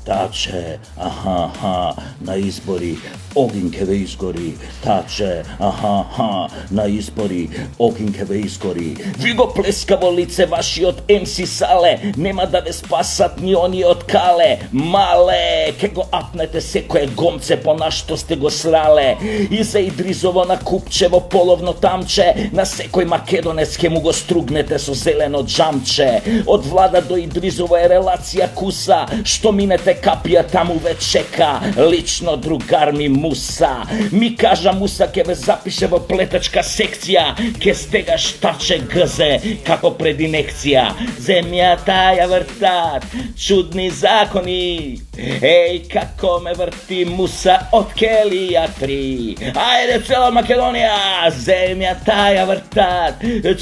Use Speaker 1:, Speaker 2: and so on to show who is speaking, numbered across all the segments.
Speaker 1: Tače, na izbori Oginkeve izgori. Tače, na izbori Oginkeve izgori. Vigo pleskavo lice vaši od MC Sale, nema da ve spasat ni oni od Kale. Male, ke go apnete se koje gomce po na što ste go srale. Iza Idrizovo na Kupčevo polovno tamče, na sekoj makedonecke mu go strugnete so zeleno džamče. Od Vlada do Idrizovo je relacija kusa, što minete kapija tamo već čeka, lično drugar mi Musa. Mi kaža Musa ke ve zapiševo pletačka sekcija, ke stega štače gze kako predinekcija. Zemlja taja vrtat, čudni zakoni, ej kako me vrti Musa od Kelija 3. Ajde cela Makedonija, zemlja taja vrtat,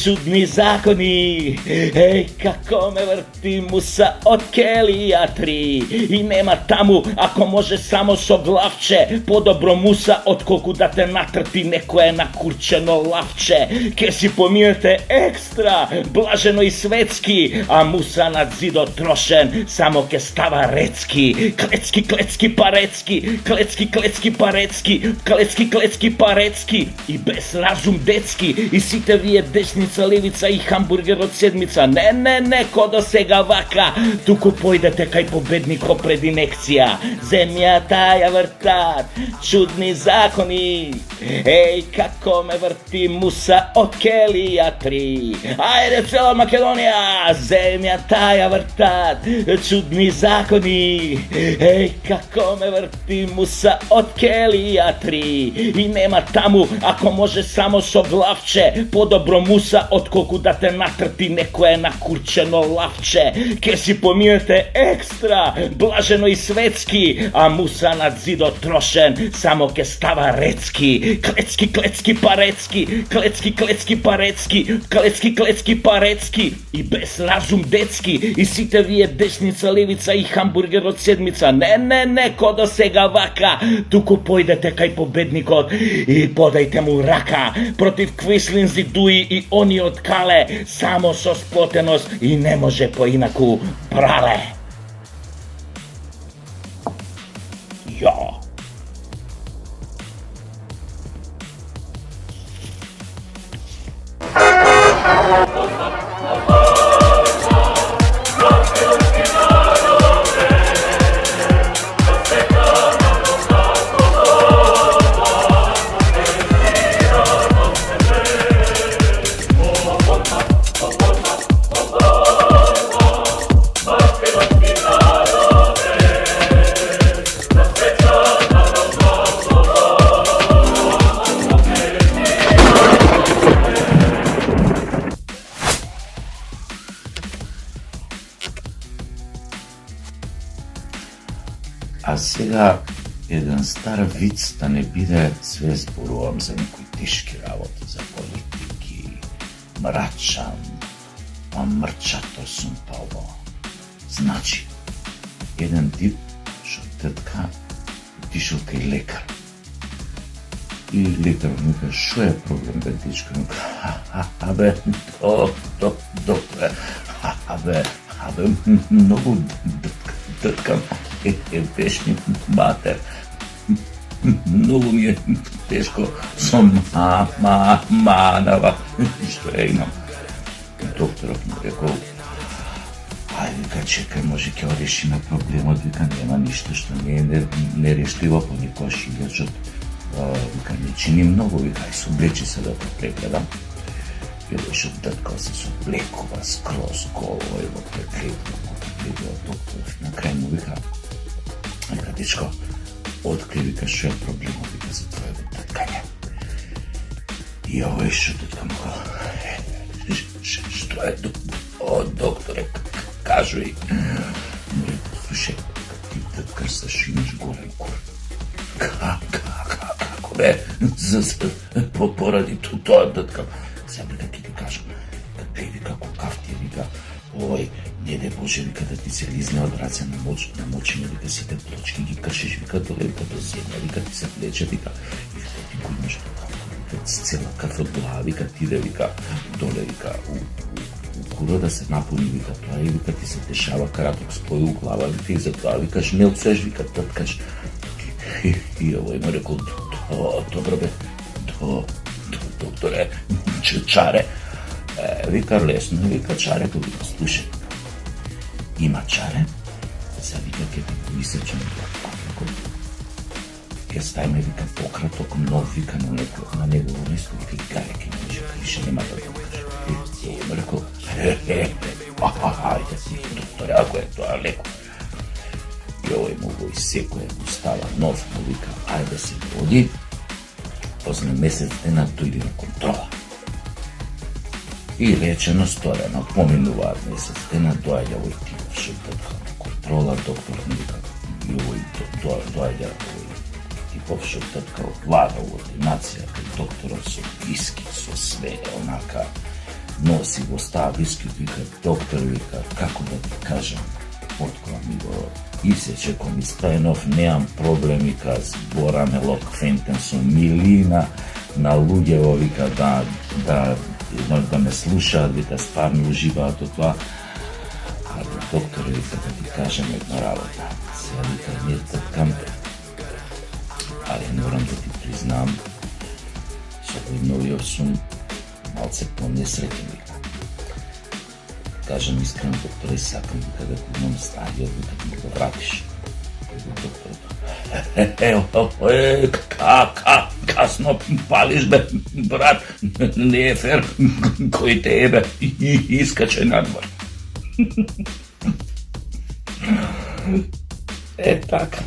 Speaker 1: čudni zakoni, ej kako me vrti Musa od Kelija 3. I nema tamu ako može samo so glavče, podobro Musa od koku da te natrpi neko je nakurčeno lavče. Ke si pominjete ekstra, blaženo i svetski, a Musa nad zido trošen, samo ke stava recki. Klecki, klecki, parecki, klecki, klecki, parecki, klecki, klecki, parecki. I bez razum decki, i site vije desnica, levica i hamburger od sedmica. Ne, ko do sega vaka, tuku pojdete kaj pobednik predinekcija. Zemlja taja vrtat, čudni zakoni, ej kako me vrti Musa od Kelija 3. Ajde cela Makedonija, zemlja taja vrtat, čudni zakoni, ej kako me vrti Musa od Kelija 3. I nema tamu ako može samo so glavče, podobro Musa od koku da te natrpi neko je nakurčeno lavče. Ke si pominjete ekstra, blaženo i svetski, a Musa nad zido trošen, samo ke stava recki. Klecki, klecki, parecki, klecki, klecki, parecki, klecki, klecki, parecki. I bez razum decki, i site vije desnica, levica i hamburger od sedmica. Ne, ko do sega vaka, tuku pojdete kaj pobednik od i podajte mu raka. Protiv Kvislinzi Duji i oni od Kale, samo so splotenost i ne može po inaku prale. Ja.
Speaker 2: А сега еден стар виц да не биде све зборувам за некои тешки работи, за политики, мрачан, па мрчато сум пало. Значи, еден тип шо тетка отишел кај лекар. И лекар му вика, шо е проблем, бе, дечко? Абе, докторе, абе, многу тъткам е беше матер. Много ми е тежко, съм манава, що я имам. Докторът му рекол, вика, чекай, може ке решиме проблемот, вика, нема нищо, що не е нерештива по никош, вика, не чини много, вика, и съблечи се да те прегледам. И беше оттъткал се с облекова, скроз голова и го прегледал доктор. Накрай му вика, дечко, откри, вика, шо е проблемот, вика, за твоето тъткање. И овој шо тътка му го, што е, докторе, кажуј. Слушай, ти тъткаш се, шо имаш голем кур. Како бе, поради тоа тъткам. Сега вика, ти кажам, гледай, вика, какав ти е, вика, овој, не де Боже, вика, да ти се лизне од раце намочени, вика, сите плочки ги кршиш, вика, доле, вика, до земја, вика, ти се влече, вика, и вика, ти го имаш така, вика, цела крв од глава, вика, ти де, вика, доле, вика, у skoro da se napuni, vika, тоа и вика ти се дешава караток спој у глава, вика и затоа викаш не отсеш, вика тъткаш. И овој му рекол, добро бе, докторе, чаре. Вика лесно, вика чаре, вика слушай, има чаре, сега вика ке ти поисечем тоа, ќе ставиме, вика, пократок нов, вика, на негово место, вика, и гареки, више нема да го каже. И му рекол, ајде, докторе, ако е тоа леко. И овој му го исекуе, му става нов, му вика, ајде се води, после месец дена дојде на контрола. И речено, сторено, поминуваат месец дена, доаѓа овој тип, шо на контрола, доктор му вика, и овој доаѓа овој типов шо тетка влада у ординација, кај докторот со виски, со све, онака, носи го, става виски, вика, доктор, вика, како да ти кажам, откога ми го исече коми Стојанов, неам проблем, вика, збораме локвентен со милина на луѓе, вика, да ме слушаат, вика, стварно уживаат од тоа. А доктор, вика, да ти кажем една работа, сега, вика, не тъткам, али морам да ти признам, со овој новиот сум малце по-несреќен, вика. Кажам искрено, докторе, сакам, вика, да го имам стадиот, вика, да ми го вратиш. Касно палиш, бе, брат, не е фер, кој те ебе, искаче надвор. Така.